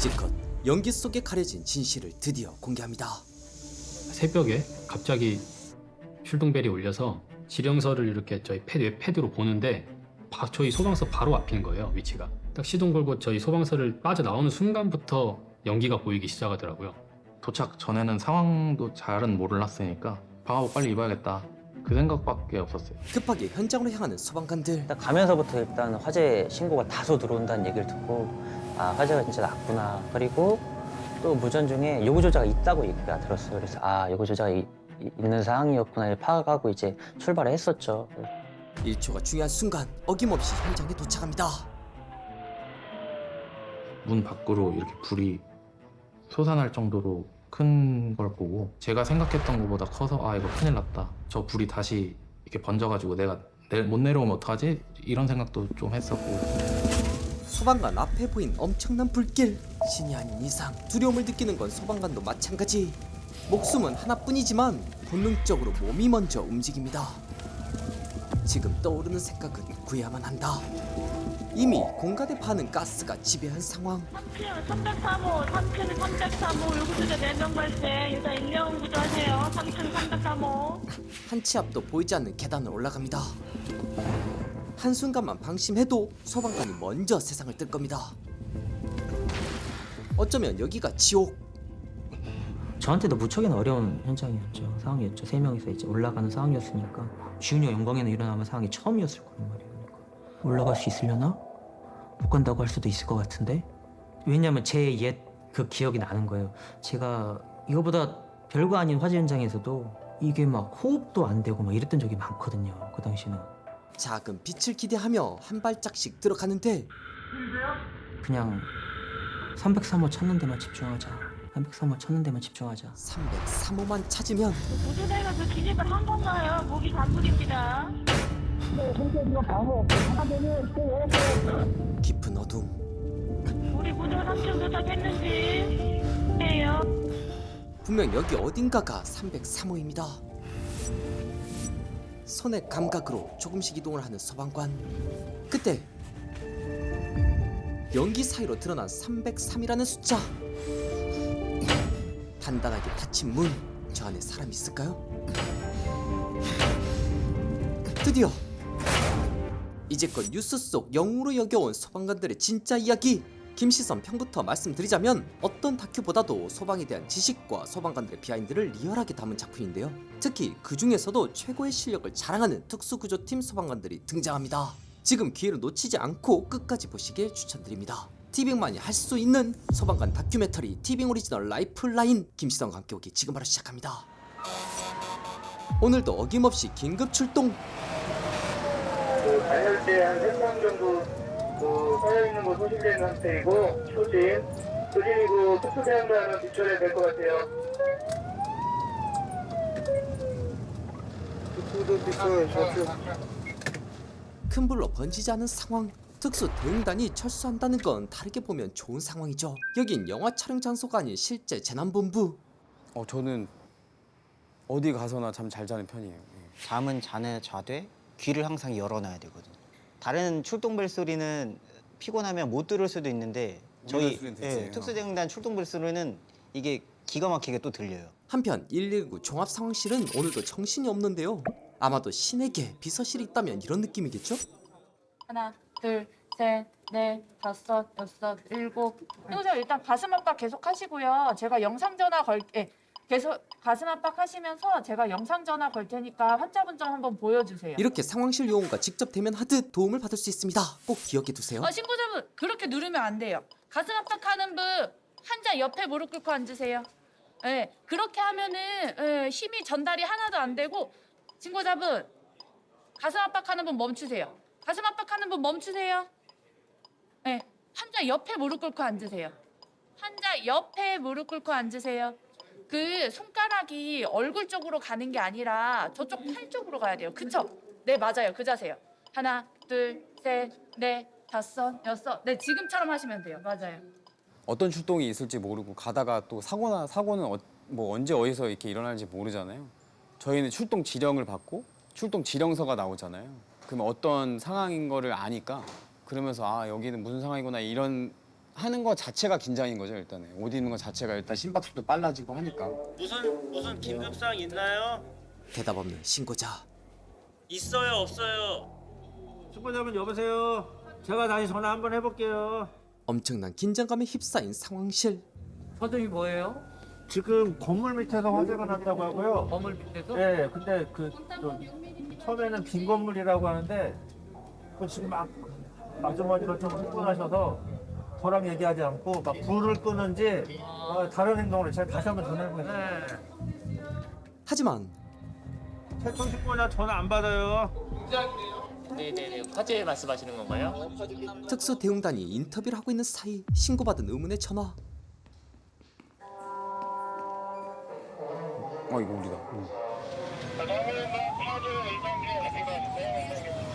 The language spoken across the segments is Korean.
이제껏 연기 속에 가려진 진실을 드디어 공개합니다. 새벽에 갑자기 출동벨이 울려서 지령서를 이렇게 저희 패드로 보는데 저희 소방서 바로 앞인 거예요, 위치가. 딱 시동 걸고 저희 소방서를 빠져나오는 순간부터 연기가 보이기 시작하더라고요. 도착 전에는 상황도 잘은 몰랐으니까 방화복 빨리 입어야겠다 그 생각밖에 없었어요. 급하게 현장으로 향하는 소방관들. 일단 가면서부터 일단 화재 신고가 다소 들어온다는 얘기를 듣고 아 화재가 진짜 났구나. 그리고 또 무전 중에 요구 조자가 있다고 얘기가 들었어요. 그래서 아 요구 조자가 있는 상황이었구나 파악하고 이제 출발을 했었죠. 1초가 중요한 순간 어김없이 현장에 도착합니다. 문 밖으로 이렇게 불이 솟아날 정도로 큰 걸 보고 제가 생각했던 것보다 커서 아 이거 큰일 났다. 저 불이 다시 이렇게 번져가지고 내가 못 내려오면 어떡하지? 이런 생각도 좀 했었고. 소방관 앞에 보인 엄청난 불길. 신이 아닌 이상 두려움을 느끼는 건 소방관도 마찬가지. 목숨은 하나뿐이지만 본능적으로 몸이 먼저 움직입니다. 지금 떠오르는 생각은 구해야만 한다. 이미 공간에 반은 가스가 지배한 상황. 3층 303호, 3층 303호, 요구조자 4명 발생. 일단 119 구조하세요. 3층 303호. 한치 앞도 보이지 않는 계단을 올라갑니다. 한순간만 방심해도 소방관이 먼저 세상을 뜰 겁니다. 어쩌면 여기가 지옥. 저한테도 무척이나 어려운 현장이었죠. 상황이었죠. 3명이서 이제 올라가는 상황이었으니까 지훈이가 영광에는 일어나면 상황이 처음이었을 거란 말이에요. 그러니까 올라갈 수 있으려나? 못 간다고 할 수도 있을 것 같은데? 왜냐면 제 옛 그 기억이 나는 거예요. 제가 이거보다 별거 아닌 화재 현장에서도 이게 막 호흡도 안 되고 막 이랬던 적이 많거든요. 그 당시는. 작은 빛을 기대하며 한 발짝씩 들어가는데 그냥 303호 찾는 데만 집중하자. 303호 찾는 데만 집중하자. 303호만 찾으면 구조대가 그 기집을 한 건가요? 목이 간부입니다. 깊은 어둠. 우리 구조 3층 도착했는지. 네요. 분명 여기 어딘가가 303호입니다. 손의 감각으로 조금씩 이동을 하는 소방관. 그때 연기 사이로 드러난 303이라는 숫자. 단단하게 닫힌 문. 저 안에 사람이 있을까요? 드디어 이제껏 뉴스 속 영웅으로 여겨온 소방관들의 진짜 이야기. 김시선 평부터 말씀드리자면 어떤 다큐보다도 소방에 대한 지식과 소방관들의 비하인드를 리얼하게 담은 작품인데요. 특히 그 중에서도 최고의 실력을 자랑하는 특수구조팀 소방관들이 등장합니다. 지금 기회를 놓치지 않고 끝까지 보시길 추천드립니다. 티빙만이 할 수 있는 소방관 다큐멘터리 티빙 오리지널 라이프라인 김시선과 함께 오기 지금 바로 시작합니다. 오늘도 어김없이 긴급 출동. 단열대 한 3명 정도 쌓여있는 거 소실되는 상태이고 소진이고 특수대응도 하면 비춰야 될 것 같아요. 큰 불로 번지지 않은 상황. 특수 대응단이 철수한다는 건 다르게 보면 좋은 상황이죠. 여긴 영화 촬영 장소가 아닌 실제 재난본부. 저는 어디 가서나 잠 잘 자는 편이에요. 잠은 자되 귀를 항상 열어놔야 되거든요. 다른 출동벨 소리는 피곤하면 못 들을 수도 있는데 저희 특수대응단 출동벨 소리는 이게 기가 막히게 또 들려요. 한편 119 종합상황실은 오늘도 정신이 없는데요. 아마도 신에게 비서실이 있다면 이런 느낌이겠죠? 하나, 둘, 셋, 넷, 다섯, 여섯, 일곱. 선생님 일단 가슴 압박 계속 하시고요. 제가 영상 전화 계속 가슴 압박 하시면서 제가 영상 전화 걸 테니까 환자분 좀 한번 보여주세요. 이렇게 상황실 요원과 직접 대면하듯 도움을 받을 수 있습니다. 꼭 기억해 두세요. 신고자분 그렇게 누르면 안 돼요. 가슴 압박하는 분 환자 옆에 무릎 꿇고 앉으세요. 네, 그렇게 하면은 힘이 전달이 하나도 안 되고 신고자분 가슴 압박하는 분 멈추세요. 가슴 압박하는 분 멈추세요. 네, 환자 옆에 무릎 꿇고 앉으세요. 환자 옆에 무릎 꿇고 앉으세요. 그 손가락이 얼굴 쪽으로 가는 게 아니라 저쪽 팔 쪽으로 가야 돼요. 그쵸? 네, 맞아요. 그 자세요. 하나, 둘, 셋, 넷, 다섯, 여섯. 네, 지금처럼 하시면 돼요. 맞아요. 어떤 출동이 있을지 모르고 가다가 또 사고는 뭐 언제 어디서 이렇게 일어날지 모르잖아요. 저희는 출동 지령을 받고 출동 지령서가 나오잖아요. 그러면 어떤 상황인 거를 아니까 그러면서 아 여기는 무슨 상황이구나 이런 하는 거 자체가 긴장인 거죠 일단은. 옷 입는 거 자체가 일단 심박수도 빨라지고 하니까. 무슨 긴급사항 있나요? 대답 없는 신고자. 있어요, 없어요? 신고자분 여보세요. 제가 다시 전화 한번 해볼게요. 엄청난 긴장감에 휩싸인 상황실. 서점이 뭐예요? 지금 건물 밑에서 화재가 났다고 하고요. 건물 밑에서? 네, 근데 처음에는 빈 건물이라고 하는데 그 지금 막 아주머니가 좀 흥분하셔서 저랑 얘기하지 않고 막 불을 끄는지 다른 행동을 제가 다시 한번 전화해보겠습니다. 하지만 최초 신고자 전화 안 받아요. 네네네. 화재 말씀하시는 건가요? 특수 대응단이 인터뷰를 하고 있는 사이 신고받은 의문의 전화. 이거 우리다.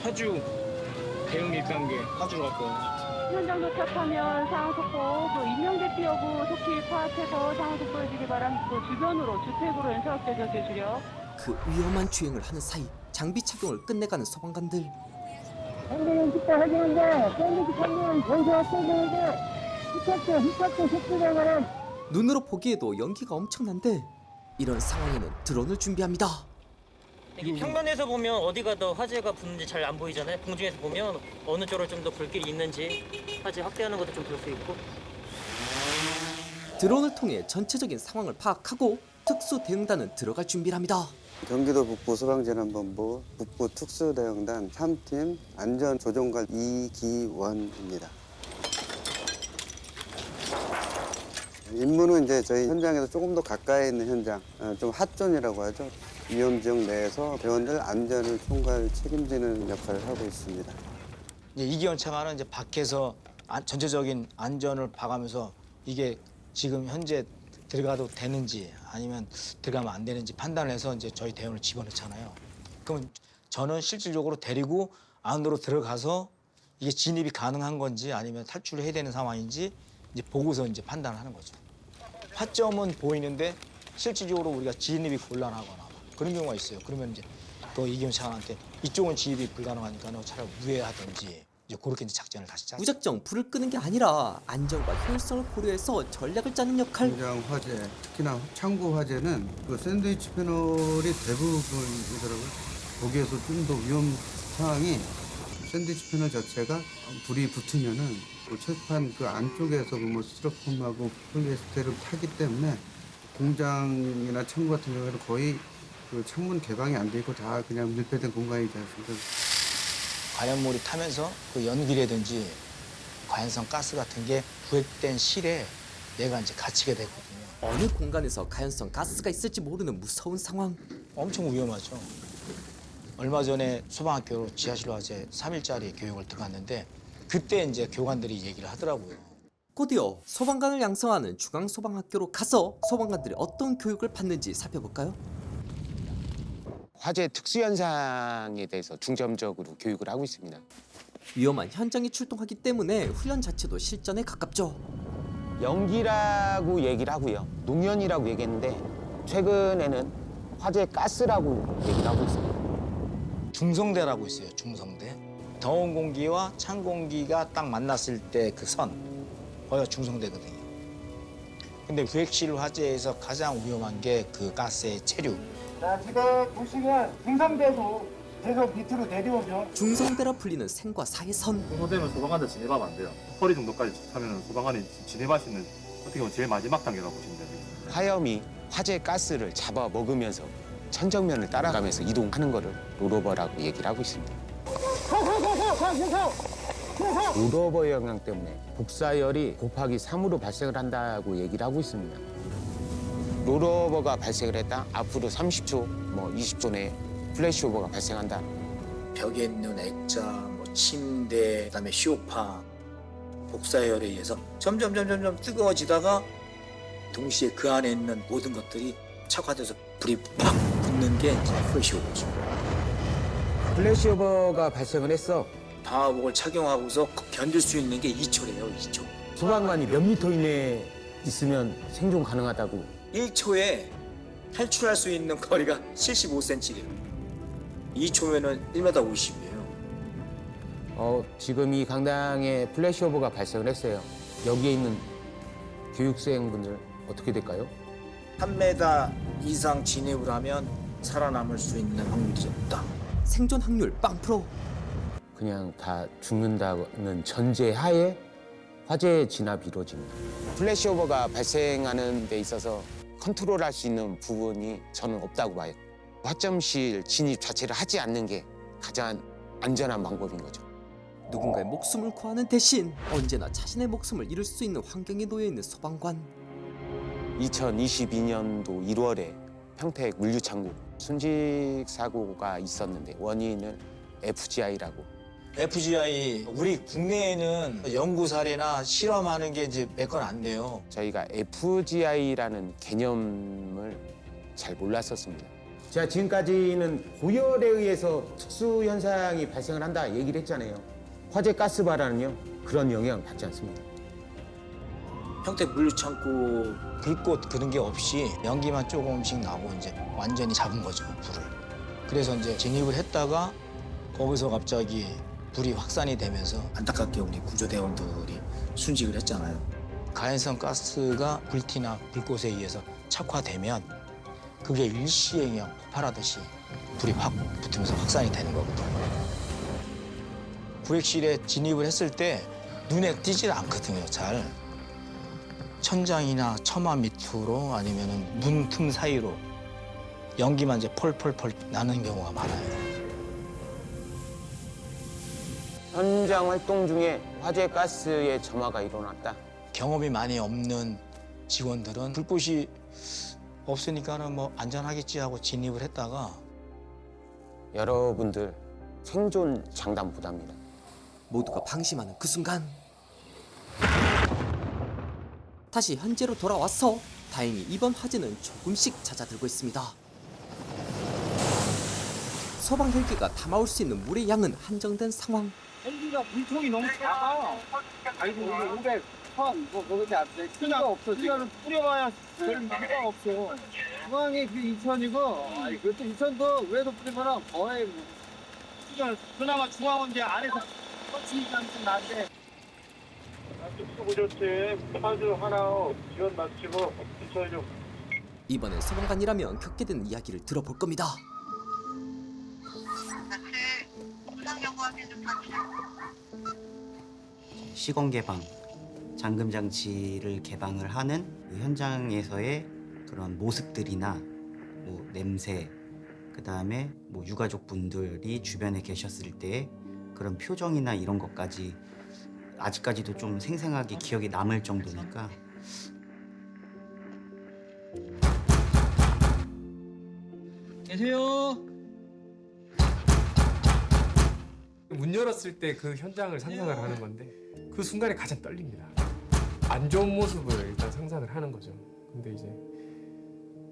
파주 대응 1단계 파주로 갔고. 현장 도착하면 상황 속보, 인명 대피여부 속히 파악해서 상황 속보해주기 바랍니다. 주변으로 주택으로 연사업대전 개주력. 그 위험한 주행을 하는 사이 장비 착용을 끝내가는 소방관들. 상대는 직접 확인한다. 샌드위치 상대는 전사 업대전인데 휘탁도 속도장가는 눈으로 보기에도 연기가 엄청난데 이런 상황에는 드론을 준비합니다. 이게 평면에서 보면 어디가 더 화재가 붙는지 잘 안 보이잖아요. 공중에서 보면 어느 쪽으로 좀 더 불길이 있는지 화재 확대하는 것도 좀 볼 수 있고. 드론을 통해 전체적인 상황을 파악하고 특수 대응단은 들어갈 준비를 합니다. 경기도 북부 소방재난본부 북부 특수대응단 3팀 안전조종관 이기원입니다. 임무는 이제 저희 현장에서 조금 더 가까이 있는 현장, 좀 핫존이라고 하죠. 위험 지역 내에서 대원들 안전을 총괄 책임지는 역할을 하고 있습니다. 이기원 차관은 이제 밖에서 전체적인 안전을 봐가면서 이게 지금 현재 들어가도 되는지 아니면 들어가면 안 되는지 판단해서 이제 저희 대원을 집어넣잖아요. 그럼 저는 실질적으로 데리고 안으로 들어가서 이게 진입이 가능한 건지 아니면 탈출을 해야 되는 상황인지 이제 보고서 이제 판단을 하는 거죠. 화점은 보이는데 실질적으로 우리가 진입이 곤란하거나 그런 경우가 있어요. 그러면 이제 또 이기원 차관한테 이쪽은 진입이 불가능하니까 너 차라리 우회하든지 이제 그렇게 이제 작전을 다시 짜. 무작정 불을 끄는 게 아니라 안전과 효율성을 고려해서 전략을 짜는 역할. 현장 화재, 특히나 창고 화재는 그 샌드위치 패널이 대부분이더라고요. 거기에서 좀 더 위험 상황이 샌드위치 패널 자체가 불이 붙으면은 그 철판 그 안쪽에서 뭐 스티로폼하고 폴리에스테를 타기 때문에 공장이나 창고 같은 경우에는 거의 그 창문 개방이 안 돼 있고 다 그냥 밀폐된 공간이지 않습니까? 과연물이 타면서 그 연기라든지 과연성 가스 같은 게 부획된 실에 얘가 이제 갇히게 되거든요. 어느 공간에서 가연성 가스가 있을지 모르는 무서운 상황. 엄청 위험하죠. 얼마 전에 소방학교로 지하실 화재 3일짜리 교육을 들어갔는데 그때 이제 교관들이 얘기를 하더라고요. 곧이어 소방관을 양성하는 중앙소방학교로 가서 소방관들이 어떤 교육을 받는지 살펴볼까요? 화재 특수현상에 대해서 중점적으로 교육을 하고 있습니다. 위험한 현장에 출동하기 때문에 훈련 자체도 실전에 가깝죠. 연기라고 얘기를 하고요. 농연이라고 얘기했는데 최근에는 화재 가스라고 얘기를 하고 있습니다. 중성대라고 있어요. 중성대. 더운 공기와 찬 공기가 딱 만났을 때 그 선, 거기가 중성대거든요. 근데 부핵실 화재에서 가장 위험한 게 그 가스의 체류. 자, 지금 보시면 중성대도 계속 밑으로 내려오죠. 중성대라 불리는 생과 사의 선. 중성대면 소방관들 진입하면 안 돼요. 허리 정도까지 하면 소방관이 진입할 수 있는 어떻게 보면 제일 마지막 단계라고 보시면 됩니다. 화염이 화재 가스를 잡아 먹으면서 천정면을 따라가면서 이동하는 거를 롤오버라고 얘기를 하고 있습니다. 롤오버 영향 때문에 복사열이 곱하기 3으로 발생을 한다고 얘기를 하고 있습니다. 롤오버가 발생을 했다. 앞으로 30초, 뭐 20초 내에 플래시오버가 발생한다. 벽에 있는 액자, 뭐 침대, 그다음에 쇼파, 복사열에 의해서 점점 뜨거워지다가 동시에 그 안에 있는 모든 것들이 착화돼서 불이 팍 붙는 게 이제 플래시오버죠. 플래시오버가 발생을 했어. 방화복을 착용하고서 견딜 수 있는 게 2초래요, 2초. 소방관이 몇 미터 이내에 있으면 생존 가능하다고. 1초에 탈출할 수 있는 거리가 75cm래요. 2초면은 1m 50이에요. 지금 이 강당에 플래시오버가 발생을 했어요. 여기에 있는 교육생분들 어떻게 될까요? 3m 이상 진입을 하면 살아남을 수 있는 확률이 없다. 생존 확률 빵프로. 그냥 다 죽는다는 전제하에 화재 진압이 이루어집니다. 플래시오버가 발생하는 데 있어서 컨트롤할 수 있는 부분이 저는 없다고 봐요. 화점실 진입 자체를 하지 않는 게 가장 안전한 방법인 거죠. 누군가의 목숨을 구하는 대신 언제나 자신의 목숨을 잃을 수 있는 환경에 놓여 있는 소방관. 2022년도 1월에 평택 물류창고 순직 사고가 있었는데 원인은 FGI라고. FGI 우리 국내에는 연구 사례나 실험하는 게 이제 몇 건 안 돼요. 저희가 FGI라는 개념을 잘 몰랐었습니다. 제가 지금까지는 고열에 의해서 특수 현상이 발생을 한다 얘기를 했잖아요. 화재 가스 발화는요 그런 영향을 받지 않습니다. 평택 물류창고 불꽃 그런 게 없이 연기만 조금씩 나고 이제 완전히 잡은 거죠, 불을. 그래서 이제 진입을 했다가 거기서 갑자기 불이 확산이 되면서 안타깝게 우리 구조대원들이 순직을 했잖아요. 가연성 가스가 불티나 불꽃에 의해서 착화되면 그게 일시에 그냥 폭발하듯이 불이 확 붙으면서 확산이 되는 거거든요. 구획실에 진입을 했을 때 눈에 띄질 않거든요, 잘. 천장이나 처마 밑으로 아니면 문 틈 사이로 연기만 이제 펄펄펄 나는 경우가 많아요. 현장 활동 중에 화재 가스의 점화가 일어났다. 경험이 많이 없는 직원들은 불꽃이 없으니까는 뭐 안전하겠지 하고 진입을 했다가 여러분들 생존 장담보답니다. 모두가 방심하는 그 순간 다시 현재로 돌아와서 다행히 이번 화재는 조금씩 잦아들고 있습니다. 소방 헬기가 담아올 수 있는 물의 양은 한정된 상황. 헬기가 물통이 너무 작아. 아이고 500톤 뭐 그거밖에 안 돼. 필요가 없어. 이거는 뿌려봐야 별 필요가 없어. 중앙에 그 2천이고, 아니 그것도 2천도 위에도 뿌리면 거의 뭐. 그나마 중앙은 이제 안에서 터치니까 좀 나은데. 구조팀 파주 하나 지원 마치고 인철 좀. 이번엔 소방관이라면 겪게 된 이야기를 들어볼 겁니다. 시공 개방, 잠금 장치를 개방을 하는 그 현장에서의 그런 모습들이나 뭐 냄새, 그 다음에 뭐 유가족 분들이 주변에 계셨을 때 그런 표정이나 이런 것까지 아직까지도 좀 생생하게 기억에 남을 정도니까. 계세요. 문 열었을 때 그 현장을 상상을 하는 건데 그 순간에 가장 떨립니다. 안 좋은 모습을 일단 상상을 하는 거죠. 근데 이제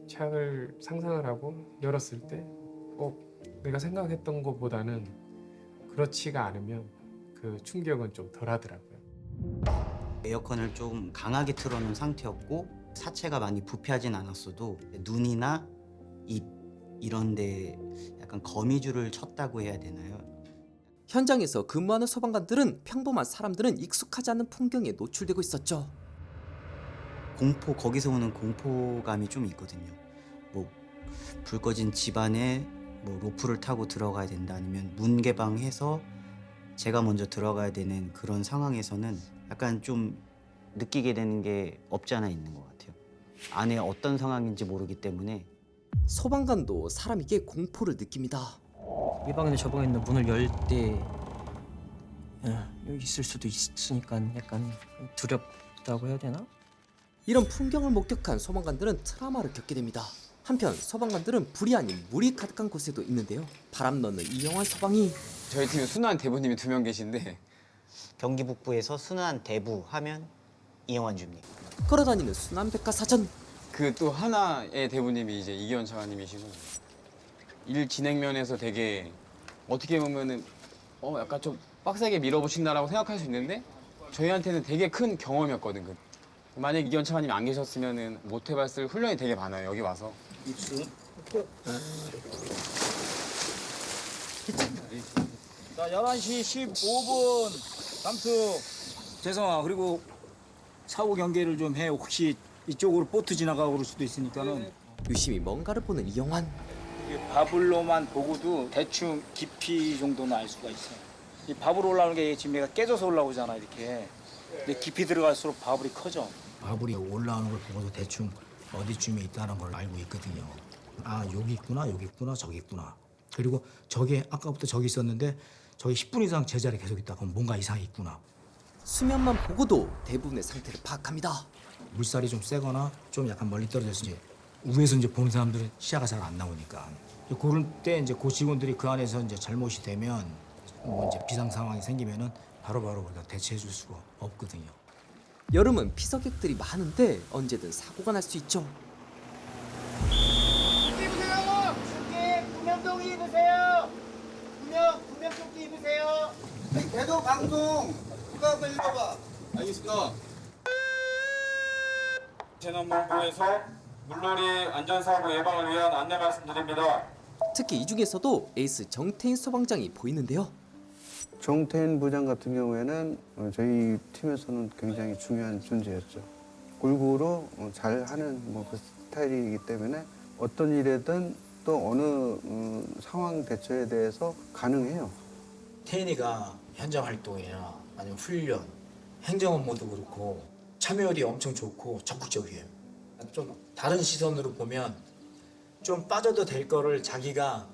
최악을 상상을 하고 열었을 때 내가 생각했던 것보다는 그렇지가 않으면 그 충격은 좀 덜하더라고요. 에어컨을 좀 강하게 틀어놓은 상태였고 사체가 많이 부패하진 않았어도 눈이나 입 이런 데 약간 거미줄을 쳤다고 해야 되나요? 현장에서 근무하는 소방관들은 평범한 사람들은 익숙하지 않은 풍경에 노출되고 있었죠. 거기서 오는 공포감이 좀 있거든요. 뭐 불 꺼진 집안에 뭐 로프를 타고 들어가야 된다, 아니면 문 개방해서 제가 먼저 들어가야 되는 그런 상황에서는 약간 좀 느끼게 되는 게 없지 않아 있는 것 같아요. 안에 어떤 상황인지 모르기 때문에. 소방관도 사람에게 공포를 느낍니다. 이 방이나 저 방에 있는 문을 열 때 여기 있을 수도 있으니까 약간 두렵다고 해야 되나? 이런 풍경을 목격한 소방관들은 트라우마를 겪게 됩니다. 한편 소방관들은 불이 아닌 물이 가득한 곳에도 있는데요. 바람 넣는 이영환 소방이 저희 팀에 순환 대부님이 2명 계신데 경기 북부에서 순환 대부 하면 이영환 주입니다. 걸어다니는 순환백과사전. 그 또 하나의 대부님이 이제 이기원 차관님이시고 일 진행면에서 되게 어떻게 보면은 약간 좀 빡세게 밀어붙인다라고 생각할 수 있는데 저희한테는 되게 큰 경험이었거든. 만약 이기원 차관님이 안 계셨으면은 못 해봤을 훈련이 되게 많아요. 여기 와서. 자, 11시 15분 잠수. 죄송아. 그리고 사후 경계를 좀 해. 혹시 이쪽으로 보트 지나가고 그럴 수도 있으니까는. 유심히 뭔가를 보는 이영환. 이게 바블로만 보고도 대충 깊이 정도는 알 수가 있어요. 이 바블 올라오는 게 지금 얘가 깨져서 올라오잖아 이렇게. 근데 깊이 들어갈수록 바블이 커져. 바블이 올라오는 걸 보고도 대충 어디쯤에 있다는 걸 알고 있거든요. 아 여기 있구나, 여기 있구나, 저기 있구나. 그리고 저게 아까부터 저기 있었는데 저기 10분 이상 제자리에 계속 있다. 그럼 뭔가 이상이 있구나. 수면만 보고도 대부분의 상태를 파악합니다. 물살이 좀 세거나 좀 약간 멀리 떨어져서 이제 위에서 이제 보는 사람들은 시야가 잘 안 나오니까 그럴 때 이제 그 직원들이 그 안에서 이제 잘못이 되면 뭐 이제 비상 상황이 생기면은 바로바로 우리가 대처해 줄 수가 없거든요. 여름은 피서객들이 많은데 언제든 사고가 날 수 있죠. 입으세요. 구명조끼 입으세요. 구명조끼 입으세요. 계속 방송 누가 한번 읽어봐. 알겠습니다. 재난본부에서 물놀이 안전사고 예방을 위한 안내 말씀드립니다. 특히 이 중에서도 에이스 정태인 소방장이 보이는데요. 정태인 부장 같은 경우에는 저희 팀에서는 굉장히 중요한 존재였죠. 골고루 잘하는 그 스타일이기 때문에 어떤 일에든 또 어느 상황 대처에 대해서 가능해요. 태인이가 현장 활동이나 아니면 훈련, 행정 업무도 그렇고 참여율이 엄청 좋고 적극적이에요. 좀 다른 시선으로 보면 좀 빠져도 될 거를 자기가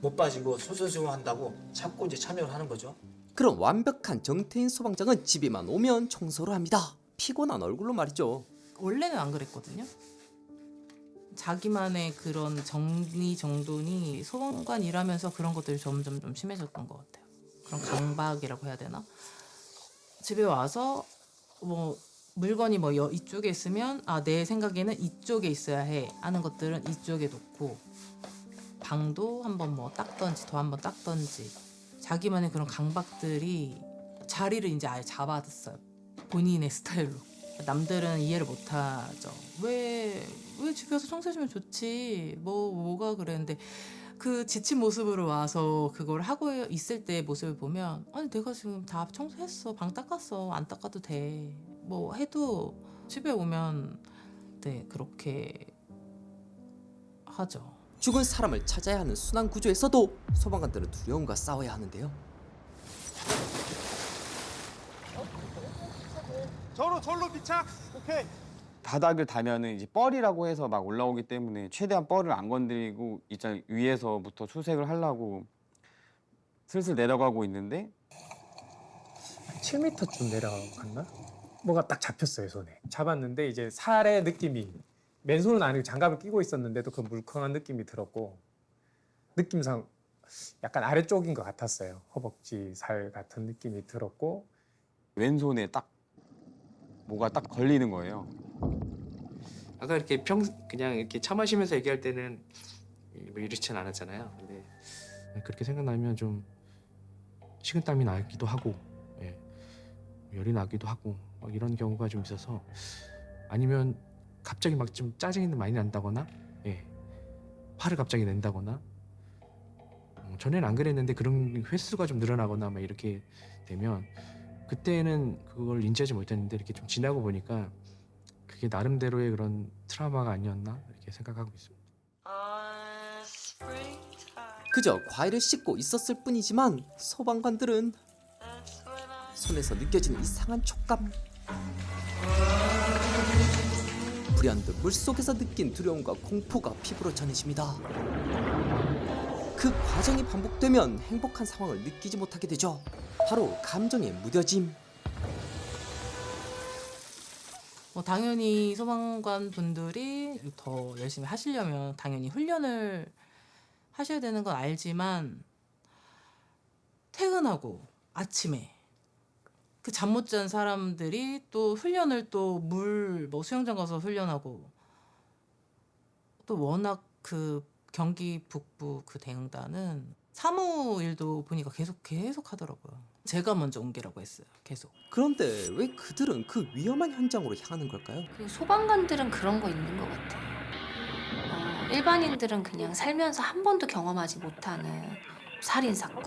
못 빠지고 솔솔솔한다고 참고 이제 참여를 하는 거죠. 그런 완벽한 정태인 소방장은 집에만 오면 청소를 합니다. 피곤한 얼굴로 말이죠. 원래는 안 그랬거든요. 자기만의 그런 정리정돈이 소방관 일하면서 그런 것들이 점점 좀 심해졌던 것 같아요. 그런 강박이라고 해야 되나? 집에 와서 뭐 물건이 뭐 이쪽에 있으면 아 내 생각에는 이쪽에 있어야 해 하는 것들은 이쪽에 놓고 방도 한번 뭐 닦던지 더 한번 닦던지 자기만의 그런 강박들이 자리를 이제 아예 잡아뒀어요. 본인의 스타일로. 남들은 이해를 못하죠. 왜 집에 와서 청소해주면 좋지. 뭐가 그랬는데 그 지친 모습으로 와서 그걸 하고 있을 때 모습을 보면 아니 내가 지금 다 청소했어. 방 닦았어. 안 닦아도 돼. 뭐 해도 집에 오면 네 그렇게 하죠. 죽은 사람을 찾아야 하는 순환 구조에서도 소방관들은 두려움과 싸워야 하는데요. 절로 비착. 오케이. 바닥을 다면은 이제 뻘이라고 해서 막 올라오기 때문에 최대한 뻘을 안 건드리고 이제 위에서부터 수색을 하려고 슬슬 내려가고 있는데 7m쯤 내려갔나? 뭐가 딱 잡혔어요 손에. 잡았는데 이제 살의 느낌이 맨손은 아니고 장갑을 끼고 있었는데도 그 물컹한 느낌이 들었고 느낌상 약간 아래쪽인 것 같았어요. 허벅지 살 같은 느낌이 들었고 왼손에 딱 뭐가 딱 걸리는 거예요. 아까 이렇게 그냥 이렇게 차 마시면서 얘기할 때는 뭐 이렇진 않았잖아요. 근데 그렇게 생각나면 좀 식은땀이 나기도 하고, 예. 열이 나기도 하고 막 이런 경우가 좀 있어서 아니면 갑자기 막 좀 짜증이 많이 난다거나, 예. 화를 갑자기 낸다거나. 전에는 안 그랬는데 그런 횟수가 좀 늘어나거나 막 이렇게 되면 그때는 그걸 인지하지 못했는데 이렇게 좀 지나고 보니까 그게 나름대로의 그런 트라우마가 아니었나 이렇게 생각하고 있습니다. 그저 과일을 씻고 있었을 뿐이지만 소방관들은 손에서 느껴지는 이상한 촉감, 불현듯 물속에서 느낀 두려움과 공포가 피부로 전해집니다. 그 과정이 반복되면 행복한 상황을 느끼지 못하게 되죠. 바로 감정의 무뎌짐. 뭐 당연히 소방관 분들이 더 열심히 하시려면 당연히 훈련을 하셔야 되는 건 알지만 퇴근하고 아침에 그 잠 못 잔 사람들이 또 훈련을 또 물 뭐 수영장 가서 훈련하고 또 워낙 그 경기 북부 그 대응단은 사무일도 보니까 계속 하더라고요. 제가 먼저 옮기라고 했어요. 계속. 그런데 왜 그들은 그 위험한 현장으로 향하는 걸까요? 그 소방관들은 그런 거 있는 것 같아요. 일반인들은 그냥 살면서 한 번도 경험하지 못하는 살인 사건,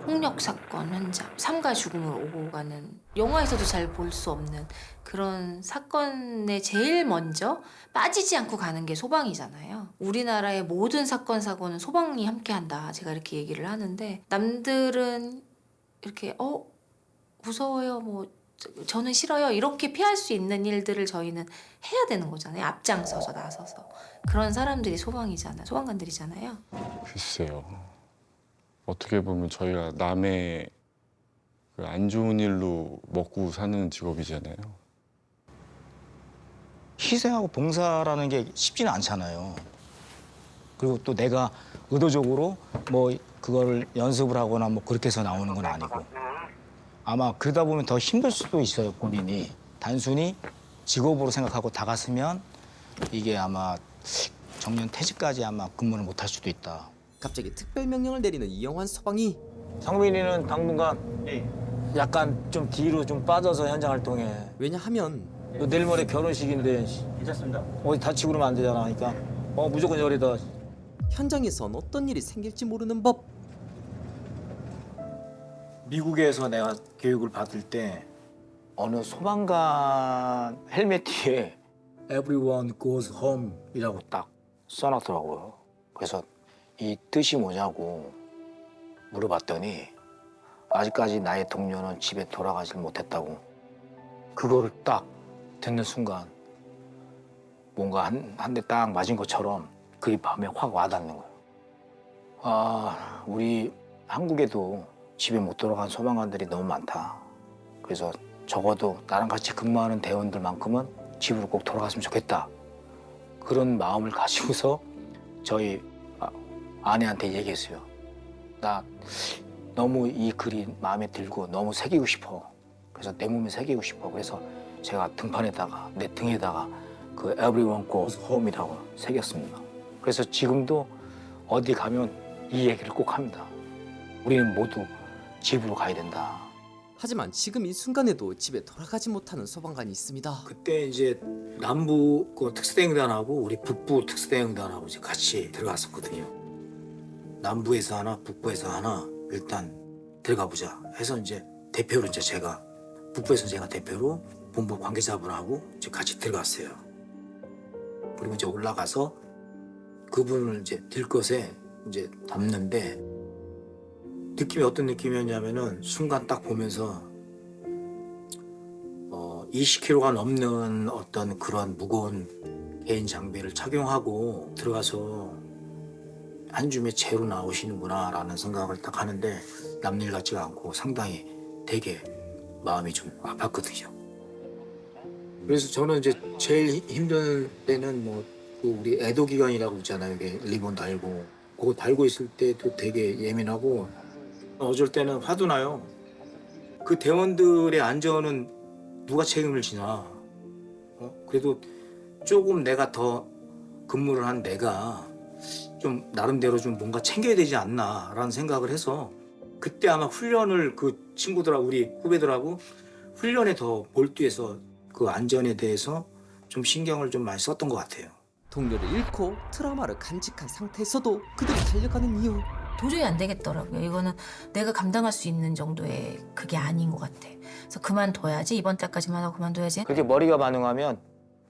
폭력 사건 현장, 삶과 죽음을 오고 가는 영화에서도 잘 볼 수 없는 그런 사건에 제일 먼저 빠지지 않고 가는 게 소방이잖아요. 우리나라의 모든 사건 사고는 소방이 함께한다. 제가 이렇게 얘기를 하는데 남들은 이렇게 무서워요, 뭐 저는 싫어요 이렇게 피할 수 있는 일들을 저희는 해야 되는 거잖아요. 앞장서서 나서서 그런 사람들이 소방이잖아요. 소방관들이잖아요. 글쎄요. 어떻게 보면 저희가 남의 그 안 좋은 일로 먹고 사는 직업이잖아요. 희생하고 봉사라는 게 쉽지는 않잖아요. 그리고 또 내가 의도적으로 뭐 그걸 연습을 하거나 뭐 그렇게 해서 나오는 건 아니고 아마 그러다 보면 더 힘들 수도 있어요, 본인이. 단순히 직업으로 생각하고 다갔으면 이게 아마 정년 퇴직까지 아마 근무를 못 할 수도 있다. 갑자기 특별 명령을 내리는 이영환 소방이 성민이는 당분간 약간 좀 뒤로 좀 빠져서 현장 활동해. 왜냐하면 내일 모레 결혼식인데 괜찮습니다. 어디 다치고 그러면 안 되잖아. 그러니까 무조건 저리다. 현장에선 어떤 일이 생길지 모르는 법. 미국에서 내가 교육을 받을 때 어느 소방관 헬멧 뒤에 Everyone goes home이라고 딱 써놨더라고요. 그래서 이 뜻이 뭐냐고 물어봤더니 아직까지 나의 동료는 집에 돌아가질 못했다고. 그거를 딱 듣는 순간 뭔가 한 대 딱 맞은 것처럼 그게 마음에 확 와닿는 거예요. 아, 우리 한국에도 집에 못 돌아간 소방관들이 너무 많다. 그래서 적어도 나랑 같이 근무하는 대원들만큼은 집으로 꼭 돌아갔으면 좋겠다. 그런 마음을 가지고서 저희 아내한테 얘기했어요. 나 너무 이 글이 마음에 들고 너무 새기고 싶어. 그래서 내 몸에 새기고 싶어. 그래서 제가 등판에다가 내 등에다가 그 Everyone Goes Home이라고 새겼습니다. 그래서 지금도 어디 가면 이 얘기를 꼭 합니다. 우리는 모두 집으로 가야 된다. 하지만 지금 이 순간에도 집에 돌아가지 못하는 소방관이 있습니다. 그때 이제 남부 그 특수대응단하고 우리 북부 특수대응단하고 이제 같이 들어갔었거든요. 남부에서 하나, 북부에서 하나 일단 들어가 보자 해서 이제 대표로 이제 제가 북부에서 제가 대표로 본부 관계자분하고 이제 같이 들어갔어요. 그리고 이제 올라가서 그분을 이제 들것에 이제 담는데 느낌이 어떤 느낌이었냐면은 순간 딱 보면서 20kg가 넘는 어떤 그런 무거운 개인 장비를 착용하고 들어가서 한 줌의 채로 나오시는구나라는 생각을 딱 하는데 남일 같지가 않고 상당히 되게 마음이 좀 아팠거든요. 그래서 저는 이제 제일 힘든 때는 뭐 그 우리 애도 기간이라고 있잖아요. 이게 리본 달고 그거 달고 있을 때도 되게 예민하고 어쩔 때는 화도 나요. 그 대원들의 안전은 누가 책임을 지나? 그래도 조금 내가 더 근무를 한 내가 좀 나름대로 좀 뭔가 챙겨야 되지 않나라는 생각을 해서 그때 아마 훈련을 그 친구들하고 우리 후배들하고 훈련에 더 몰두해서 그 안전에 대해서 좀 신경을 좀 많이 썼던 것 같아요. 동료를 잃고 트라우마를 간직한 상태에서도 그들이 달려가는 이유. 도저히 안 되겠더라고요. 이거는 내가 감당할 수 있는 정도의 그게 아닌 것 같아. 그래서 그만둬야지. 이번 달까지만 하고 그만둬야지. 그렇게 머리가 반응하면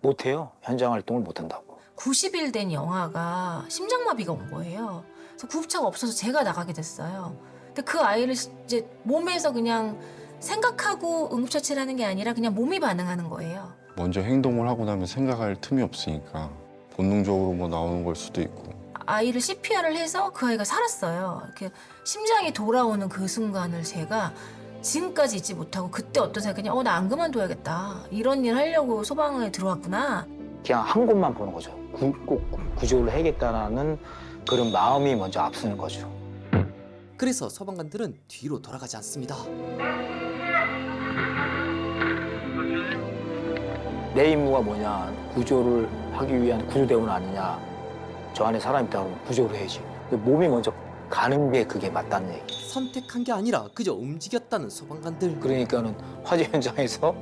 못해요. 현장 활동을 못한다고. 90일 된 영화가 심장마비가 온 거예요. 그래서 구급차가 없어서 제가 나가게 됐어요. 근데 그 아이를 이제 몸에서 그냥 생각하고 응급처치를 하는 게 아니라 그냥 몸이 반응하는 거예요. 먼저 행동을 하고 나면 생각할 틈이 없으니까 본능적으로 뭐 나오는 걸 수도 있고. 아이를 CPR을 해서 그 아이가 살았어요. 이렇게 심장이 돌아오는 그 순간을 제가 지금까지 잊지 못하고 그때 어떤 생각이냐, 나 안 그만둬야겠다. 이런 일 하려고 소방에 들어왔구나. 그냥 한 곳만 보는 거죠. 꼭 구조를 해야겠다는 그런 마음이 먼저 앞서는 거죠. 그래서 소방관들은 뒤로 돌아가지 않습니다. 내 임무가 뭐냐, 구조를 하기 위한 구조대원 아니냐. 저 안에 사람이 있다고 구조를 해야지. 몸이 먼저 가는 게 그게 맞다는 얘기. 선택한 게 아니라 그저 움직였다는 소방관들. 그러니까는 화재 현장에서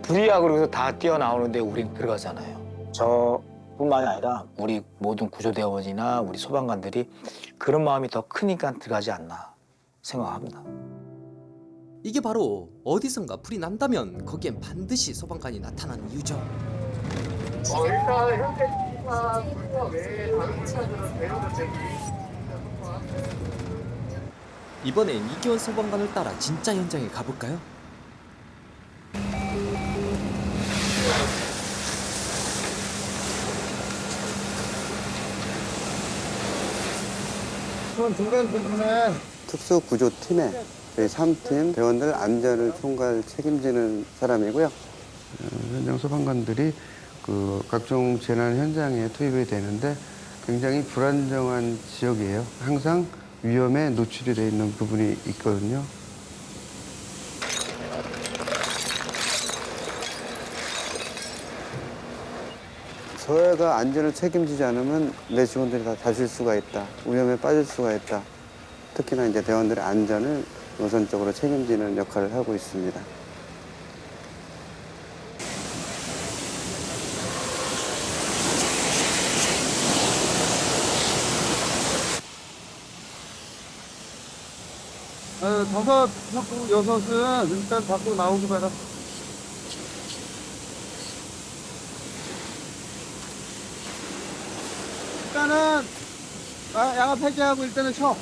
불이야 그러고서 다 뛰어나오는데 우린 들어가잖아요. 저뿐만이 아니라 우리 모든 구조대원이나 우리 소방관들이 그런 마음이 더 크니까 들어가지 않나. 생각합니다. 이게 바로 어디선가 불이 난다면 거기엔 반드시 소방관이 나타나는 이유죠. 일단 현재 출사 외에 다른 차들은 대응을 대기. 이번엔 이기원 소방관을 따라 진짜 현장에 가볼까요? 중간 부분에 특수구조팀에 저희 3팀 대원들 안전을 총괄 책임지는 사람이고요. 현장 소방관들이 그 각종 재난 현장에 투입이 되는데 굉장히 불안정한 지역이에요. 항상 위험에 노출이 돼 있는 부분이 있거든요. 저희가 안전을 책임지지 않으면 내 직원들이 다 다칠 수가 있다. 위험에 빠질 수가 있다. 특히나 이제 대원들의 안전을 우선적으로 책임지는 역할을 하고 있습니다. 다섯, 여섯은 일단 밖으로 나오기 바랍니다. 일단은 양압 해제하고 일단은 쳐.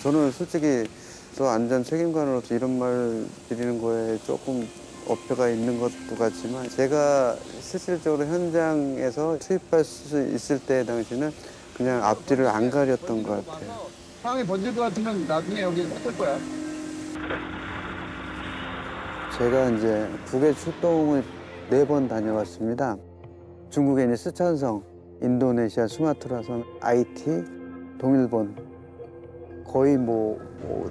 저는 솔직히 저 안전 책임관으로서 이런 말 드리는 거에 조금 어폐가 있는 것도 같지만 제가 실질적으로 현장에서 투입할 수 있을 때 당시는 그냥 앞뒤를 안 가렸던 것 같아요. 상황이 번질 것 같으면 나중에 여기 쓸 거야. 제가 이제 북에 출동을 4번 다녀왔습니다. 중국에 있는 스촨성, 인도네시아 수마트라섬, 아이티, 동일본 거의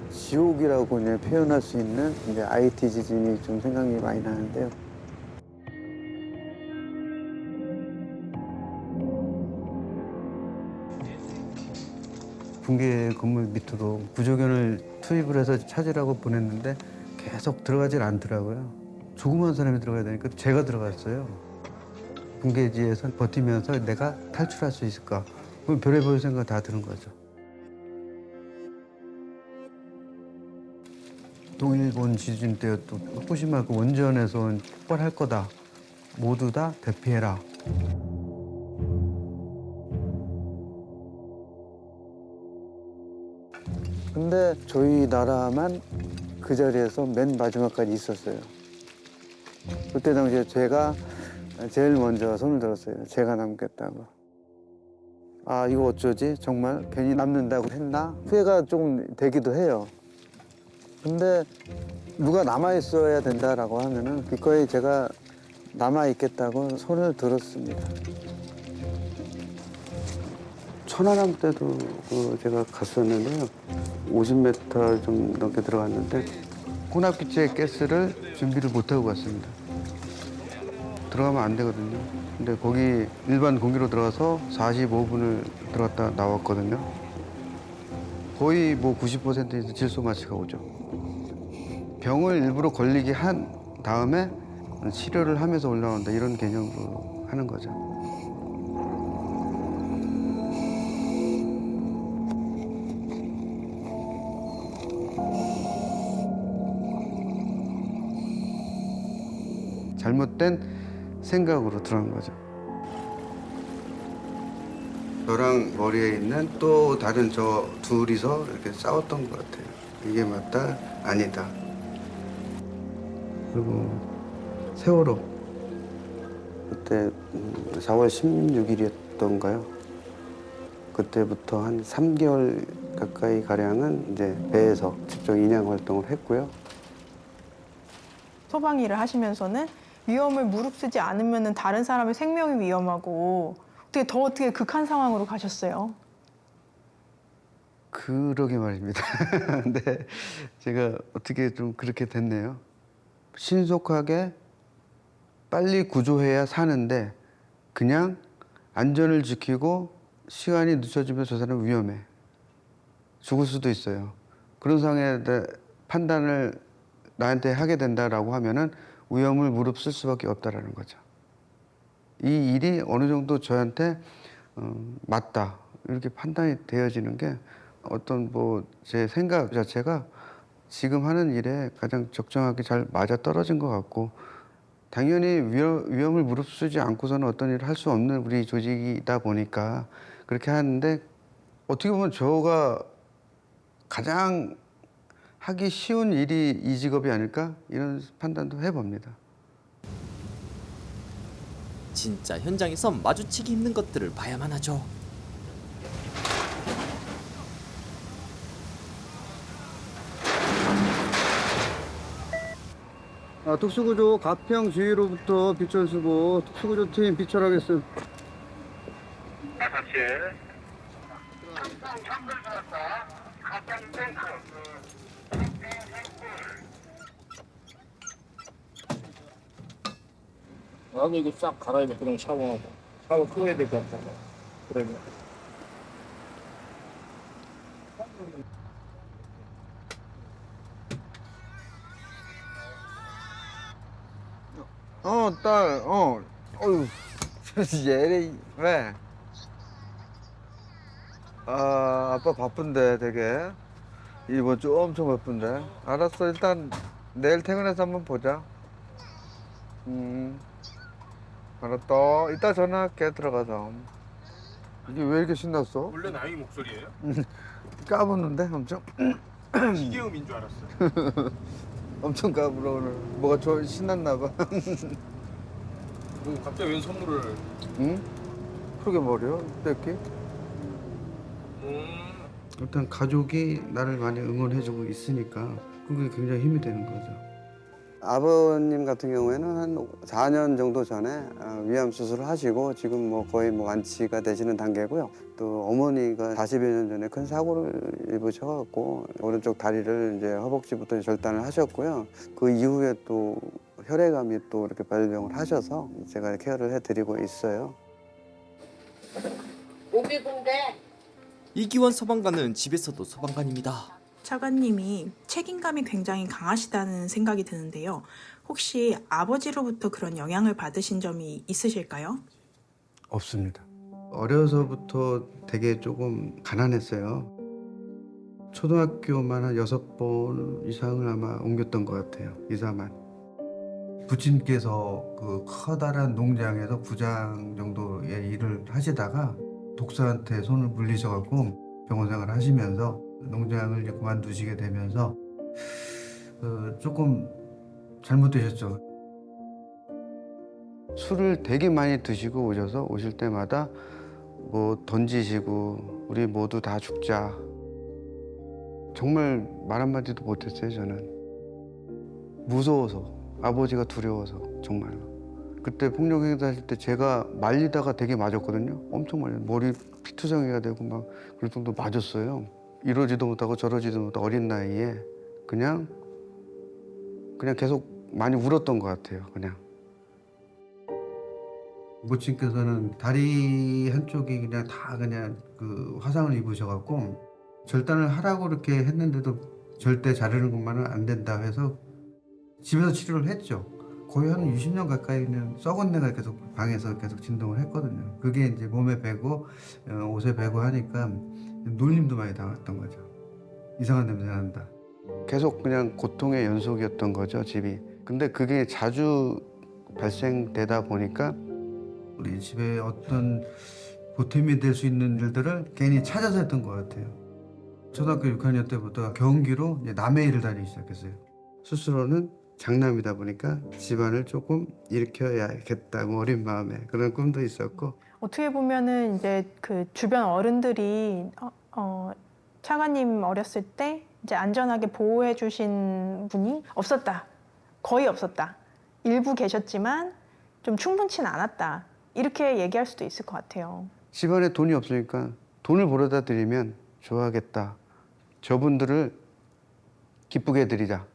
지옥이라고 이제 표현할 수 있는 이제 아이티 지진이 좀 생각이 많이 나는데요. 붕괴 건물 밑으로 구조견을 투입을 해서 찾으라고 보냈는데 계속 들어가질 않더라고요. 조그만 사람이 들어가야 되니까 제가 들어갔어요. 붕괴지에서 버티면서 내가 탈출할 수 있을까? 그럼 별의별 생각 다 드는 거죠. 동일본 지진 때도 후쿠시마 그 원전에서 폭발할 거다. 모두 다 대피해라. 근데 저희 나라만 그 자리에서 맨 마지막까지 있었어요. 그때 당시에 제가 제일 먼저 손을 들었어요. 제가 남겠다고. 아, 이거 어쩌지? 정말 괜히 남는다고 했나? 후회가 조금 되기도 해요. 근데 누가 남아있어야 된다라고 하면은 기꺼이 제가 남아있겠다고 손을 들었습니다. 천안함 때도 제가 갔었는데요. 50m 좀 넘게 들어갔는데 혼합기체 가스를 준비를 못하고 갔습니다. 들어가면 안 되거든요. 근데 거기 일반 공기로 들어가서 45분을 들어갔다 나왔거든요. 거의 90%에서 질소 마취가 오죠. 병을 일부러 걸리게 한 다음에 치료를 하면서 올라온다 이런 개념으로 하는 거죠. 잘못된 생각으로 들어간 거죠. 저랑 머리에 있는 또 다른 저 둘이서 이렇게 싸웠던 것 같아요. 이게 맞다, 아니다. 그리고 세월호 그때 4월 16일이었던가요? 그때부터 한 3개월 가까이 가량은 이제 배에서 직접 인양 활동을 했고요. 소방 일을 하시면서는 위험을 무릅쓰지 않으면 다른 사람의 생명이 위험하고 어떻게 극한 상황으로 가셨어요? 그러게 말입니다. 근데 제가 어떻게 좀 그렇게 됐네요. 신속하게 빨리 구조해야 사는데 그냥 안전을 지키고 시간이 늦춰지면 저 사람은 위험해. 죽을 수도 있어요. 그런 상황에 판단을 나한테 하게 된다라고 하면은 위험을 무릅쓸 수밖에 없다라는 거죠. 이 일이 어느 정도 저한테 맞다 이렇게 판단이 되어지는 게 어떤 뭐 제 생각 자체가 지금 하는 일에 가장 적정하게 잘 맞아 떨어진 것 같고, 당연히 위험을 무릅쓰지 않고서는 어떤 일을 할 수 없는 우리 조직이다 보니까 그렇게 하는데, 어떻게 보면 저가 가장 하기 쉬운 일이 이 직업이 아닐까 이런 판단도 해봅니다. 진짜 현장에선 마주치기 힘든 것들을 봐야만 하죠. 특수구조 가평 주위로부터 비철 수고, 특수구조팀 비철하겠음. 나도 이거 싹 갈아입어. 그냥 샤워하고. 샤워 끄야 될 것 같아. 그러면. 딸, 어휴, 얘네 왜? 아빠 바쁜데 되게 이번 주 엄청 바쁜데. 알았어, 일단 내일 퇴근해서 한번 보자. 알았다. 이따 전화할게. 들어가서. 이게 왜 이렇게 신났어? 원래 나이 목소리예요? 까부는데 엄청. 기계음인 줄 알았어요. 엄청 까불어 오늘. 뭐가 신났나 봐. 갑자기 웬 선물을? 응? 그러게 말이야. 뺏기? 일단 가족이 나를 많이 응원해주고 있으니까 그게 굉장히 힘이 되는 거죠. 아버님 같은 경우에는 한 4년 정도 전에 위암 수술을 하시고 지금 뭐 거의 뭐 완치가 되시는 단계고요. 또 어머니가 40여 년 전에 큰 사고를 입으셔갖고 오른쪽 다리를 이제 허벅지부터 절단을 하셨고요. 그 이후에 또 혈액암이 또 이렇게 발병을 하셔서 제가 케어를 해드리고 있어요. 오비 군대. 이기원 소방관은 집에서도 소방관입니다. 차관님이 책임감이 굉장히 강하시다는 생각이 드는데요. 혹시 아버지로부터 그런 영향을 받으신 점이 있으실까요? 없습니다. 어려서부터 되게 조금 가난했어요. 초등학교만 한 6번 이상을 아마 옮겼던 것 같아요. 이사만. 부친께서 그 커다란 농장에서 부장 정도의 일을 하시다가 독사한테 손을 물리셔갖고 병원 생활을 하시면서 농장을 이제 그만두시게 되면서 조금 잘못되셨죠. 술을 되게 많이 드시고 오실 때마다 뭐 던지시고 우리 모두 다 죽자. 정말 말 한마디도 못했어요. 저는 무서워서, 아버지가 두려워서. 정말로. 그때 폭력 행사하실 때 제가 말리다가 되게 맞았거든요. 엄청 말렸어요. 머리 피투성이가 되고 막 그럴 정도 맞았어요. 이러지도 못하고 저러지도 못하고 어린 나이에 그냥 계속 많이 울었던 것 같아요. 그냥. 모친께서는 다리 한쪽이 그냥 다 그 화상을 입으셔갖고 절단을 하라고 이렇게 했는데도 절대 자르는 것만은 안 된다 해서 집에서 치료를 했죠. 거의 한 20년 가까이는 썩은 내가 계속 방에서 계속 진동을 했거든요. 그게 이제 몸에 배고 옷에 배고 하니까 놀림도 많이 당했던 거죠. 이상한 냄새 난다. 계속 그냥 고통의 연속이었던 거죠, 집이. 근데 그게 자주 발생되다 보니까 우리 집에 어떤 보탬이 될 수 있는 일들을 괜히 찾아서 했던 것 같아요. 초등학교 6학년 때부터 경기로 이제 남의 일을 다니기 시작했어요. 스스로는 장남이다 보니까 집안을 조금 일으켜야겠다, 뭐 어린 마음에 그런 꿈도 있었고. 어떻게 보면은 이제 그 주변 어른들이 차관님 어렸을 때 이제 안전하게 보호해 주신 분이 없었다. 거의 없었다. 일부 계셨지만 좀 충분치는 않았다. 이렇게 얘기할 수도 있을 것 같아요. 집안에 돈이 없으니까 돈을 벌어다 드리면 좋아하겠다. 저분들을 기쁘게 해드리자.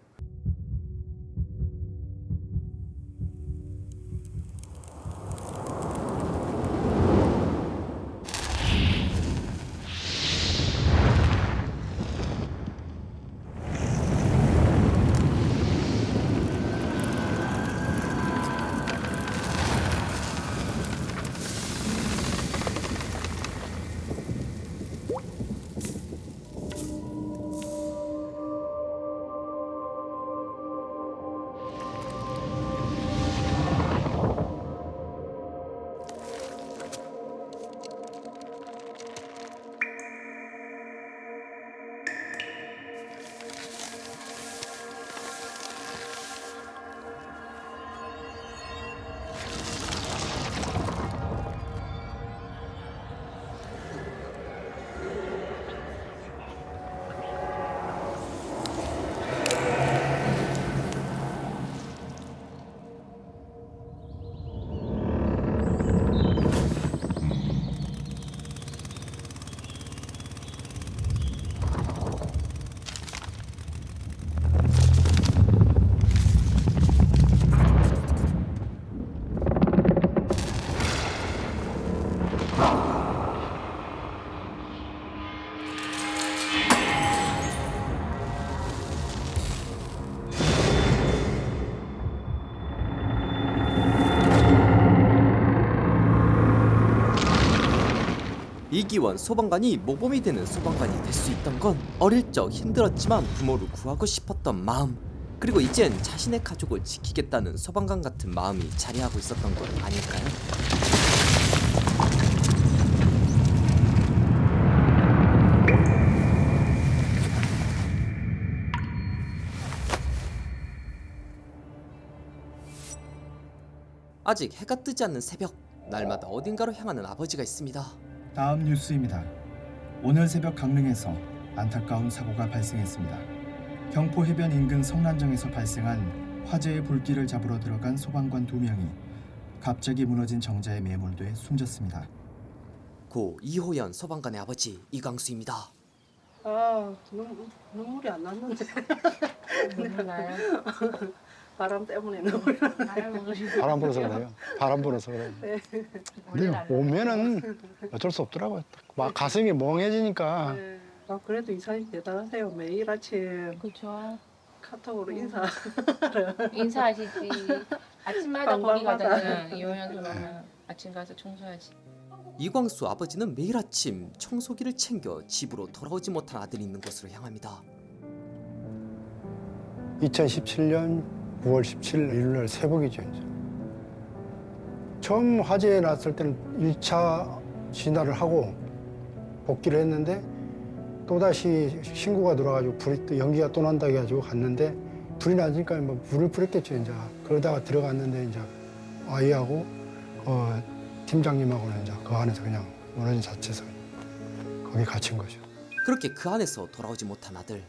이기원 소방관이 모범이 되는 소방관이 될 수 있던 건 어릴 적 힘들었지만 부모를 구하고 싶었던 마음, 그리고 이젠 자신의 가족을 지키겠다는 소방관 같은 마음이 자리하고 있었던 건 아닐까요? 아직 해가 뜨지 않는 새벽, 날마다 어딘가로 향하는 아버지가 있습니다. 다음 뉴스입니다. 오늘 새벽 강릉에서 안타까운 사고가 발생했습니다. 경포 해변 인근 성란정에서 발생한 화재의 불길을 잡으러 들어간 소방관 2명이 갑자기 무너진 정자에 매몰돼 숨졌습니다. 고 이호연 소방관의 아버지 이광수입니다. 아, 눈물이 안 났는데. 눈물 나요? 바람 때문에 눈물이 나요. 바람 불어서 그래요. 바람 불어서 그래요. 네. 근데 오면은 어쩔 수 없더라고요. 막 가슴이 멍해지니까. 네. 아, 그래도 이사님 대단하세요. 매일 아침 그렇죠. 카톡으로 인사하시지. 아침마다 거기 방방마다. 가잖아요. 이호연 소방관 아침 가서 청소하지. 이광수 아버지는 매일 아침 청소기를 챙겨 집으로 돌아오지 못한 아들이 있는 곳으로 향합니다. 2017년 9월 17일 일요일 새벽이죠. 이제. 처음 화재 났을 때는 1차 진화를 하고 복귀를 했는데 또다시 신고가 들어와가지고 불이 또 연기가 또 난다고 해가지고 갔는데 불이 나니까 뭐 불을 뿌렸겠죠. 이제 그러다가 들어갔는데 이제 아이하고 팀장님하고는 이제 그 안에서 그냥 무너진 자체에서 거기 갇힌 거죠. 그렇게 그 안에서 돌아오지 못한 아들.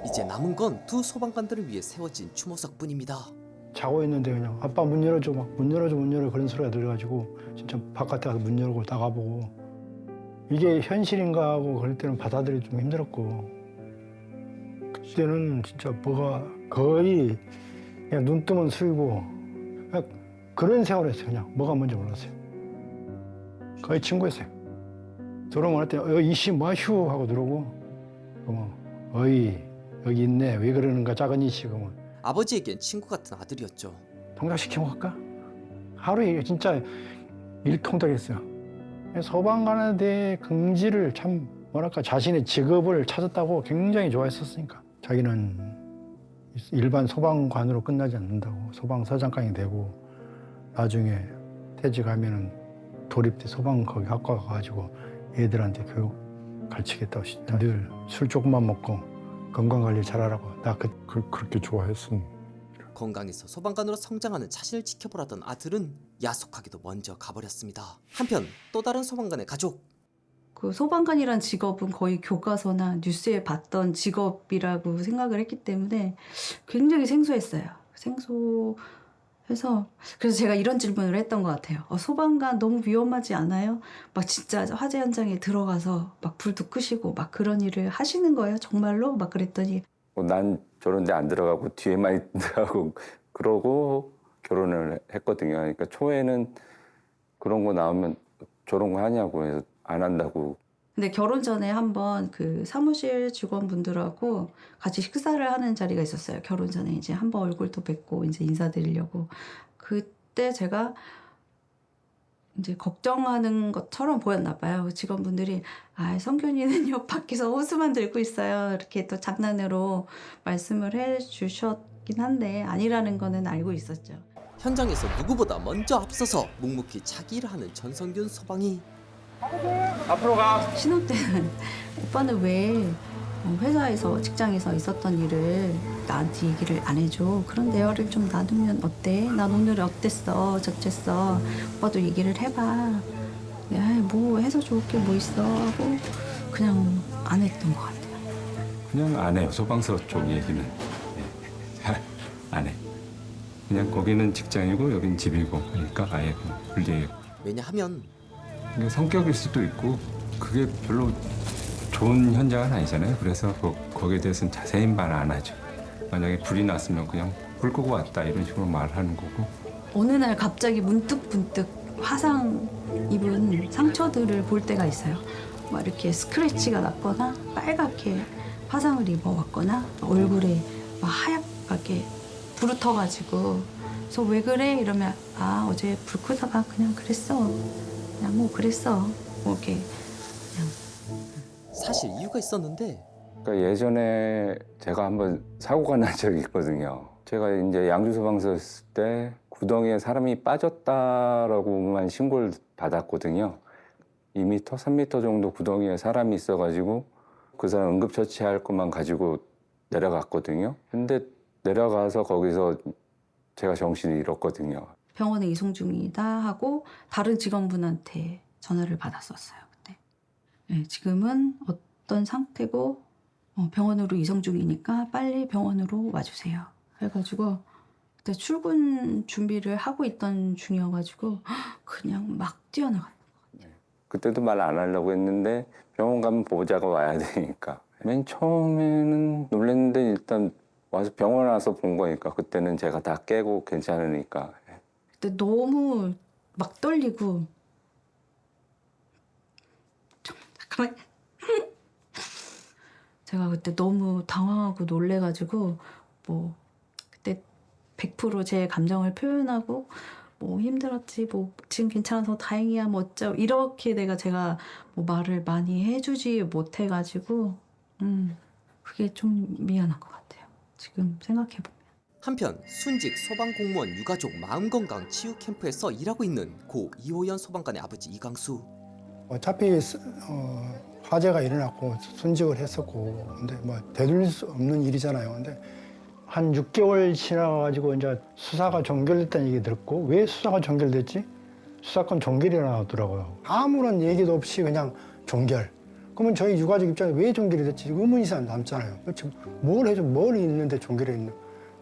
이제 남은 건 두 소방관들을 위해 세워진 추모석뿐입니다. 자고 있는데 그냥 아빠 문 열어줘 막 문 열어줘 그런 소리가 들려가지고 진짜 바깥에 가서 문 열고 나가보고 이게 현실인가 하고 그럴 때는 받아들이기 좀 힘들었고 그때는 진짜 뭐가 거의 그냥 눈 뜨면 술이고 그냥 그런 세월이었어요. 그냥 뭐가 뭔지 몰랐어요. 거의 친구였어요. 들어오면 할 때 이씨 뭐하슈 하고 들어오고 그러면 어이 여기 있네 왜 그러는가 작은 이씨 그러면 아버지에겐 친구 같은 아들이었죠. 통닭시켜 먹을까? 하루에 진짜 일통닭했어요. 소방관에 대해 긍지를 참 뭐랄까 자신의 직업을 찾았다고 굉장히 좋아했었으니까 자기는 일반 소방관으로 끝나지 않는다고 소방서장관이 되고 나중에 퇴직하면은 도립대 소방 거기 학과 가가지고 애들한테 교육 가르치겠다고 늘 술 조금만 먹고 건강관리 잘하라고 나 그렇게 좋아했습니다. 건강해서 소방관으로 성장하는 자신을 지켜보라던 아들은 야속하게도 먼저 가버렸습니다. 한편 또 다른 소방관의 가족. 그 소방관이란 직업은 거의 교과서나 뉴스에 봤던 직업이라고 생각을 했기 때문에 굉장히 생소했어요. 생소해서 그래서 제가 이런 질문을 했던 것 같아요. 소방관 너무 위험하지 않아요? 막 진짜 화재 현장에 들어가서 막 불도 끄시고 막 그런 일을 하시는 거예요? 정말로? 막 그랬더니 난 저런 데 안 들어가고 뒤에만 들어가고 그러고 결혼을 했거든요. 그러니까 초에는 그런 거 나오면 저런 거 하냐고 해서 안 한다고. 근데 결혼 전에 한번 그 사무실 직원분들하고 같이 식사를 하는 자리가 있었어요. 결혼 전에 이제 한번 얼굴도 뵙고 이제 인사드리려고. 그때 제가 이제 걱정하는 것처럼 보였나 봐요. 직원분들이 성균이는요 밖에서 호수만 들고 있어요. 이렇게 또 장난으로 말씀을 해주셨긴 한데 아니라는 거는 알고 있었죠. 현장에서 누구보다 먼저 앞서서 묵묵히 자기 일을 하는 전성균 소방이 앞으로 가. 신혼 때는 오빠는 왜 회사에서 직장에서 있었던 일을 나한테 얘기를 안 해줘. 그런 대화를 좀 나누면 어때? 난 오늘 어땠어? 저쨌어? 오빠도 얘기를 해봐. 뭐 해서 좋을 게 뭐 있어? 하고 그냥 안 했던 것 같아요. 그냥 안 해요. 소방서 쪽 얘기는 잘 안 해. 그냥 거기는 직장이고 여긴 집이고 그러니까 아예 분리해요. 왜냐하면 이게 성격일 수도 있고 그게 별로 좋은 현장은 아니잖아요. 그래서 거기에 대해서는 자세히 말 안 하죠. 만약에 불이 났으면 그냥 불 끄고 왔다 이런 식으로 말하는 거고. 어느 날 갑자기 문득 화상 입은 상처들을 볼 때가 있어요. 막 이렇게 스크래치가 났거나 빨갛게 화상을 입어왔거나 얼굴에 막 하얗게 부르터가지고 그래서 왜 그래? 이러면 어제 불 끄다가 그냥 그랬어. 그냥 뭐 그랬어. 뭐 이렇게 사실 이유가 있었는데 그러니까 예전에 제가 한번 사고가 난 적이 있거든요. 제가 이제 양주소방서 있을 때 구덩이에 사람이 빠졌다라고만 신고를 받았거든요. 2m, 3m 정도 구덩이에 사람이 있어가지고 그 사람 응급처치할 것만 가지고 내려갔거든요. 근데 내려가서 거기서 제가 정신을 잃었거든요. 병원에 이송 중이다 하고 다른 직원분한테 전화를 받았었어요. 그때. 네, 지금은 어떤 상태고 병원으로 이송 중이니까 빨리 병원으로 와주세요. 해가지고 그때 출근 준비를 하고 있던 중이어가지고 그냥 막 뛰어나갔어요. 그때도 말 안 하려고 했는데 병원 가면 보호자가 와야 되니까. 맨 처음에는 놀랐는데 일단 와서 병원 와서 본 거니까 그때는 제가 다 깨고 괜찮으니까. 그때 너무 막 떨리고 잠깐만 제가 그때 너무 당황하고 놀래가지고 뭐 그때 100% 제 감정을 표현하고 뭐 힘들었지 뭐 지금 괜찮아서 다행이야 뭐 어쩌 이렇게 제가 뭐 말을 많이 해주지 못해가지고 그게 좀 미안한 것 같아요. 지금 생각해보면. 한편 순직 소방공무원 유가족 마음건강 치유 캠프에서 일하고 있는 고 이호연 소방관의 아버지 이강수. 어차피 화재가 일어났고 순직을 했었고 근데 뭐 되돌릴 수 없는 일이잖아요. 근데 한 6개월 지나가지고 이제 수사가 종결됐다는 얘기 들었고 왜 수사가 종결됐지? 수사권 종결이 나왔더라고요. 아무런 얘기도 없이 그냥 종결. 그러면 저희 유가족 입장에 왜 종결이 됐지? 의문이 남잖아요. 지금 뭘 해줘? 뭘 있는데 종결이 있는?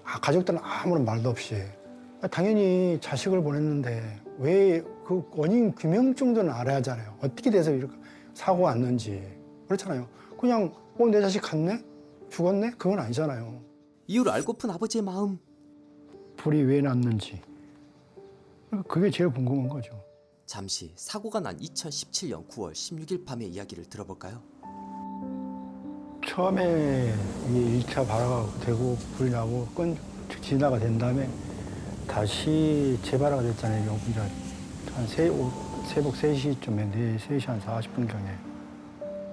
가족들은 아무런 말도 없이. 당연히 자식을 보냈는데 왜 그 원인 규명 정도는 알아야 하잖아요. 어떻게 돼서 이렇게 사고가 났는지. 그렇잖아요. 그냥 내 자식 갔네? 죽었네? 그건 아니잖아요. 이유를 알고픈 아버지의 마음. 불이 왜 났는지. 그게 제일 궁금한 거죠. 잠시 사고가 난 2017년 9월 16일 밤의 이야기를 들어볼까요? 처음에 이 1차 발화가 되고 불이 나고 진화가 된 다음에 다시 재발화가 됐잖아요. 이제 한 새벽 3시쯤에 3시 한 40분경에.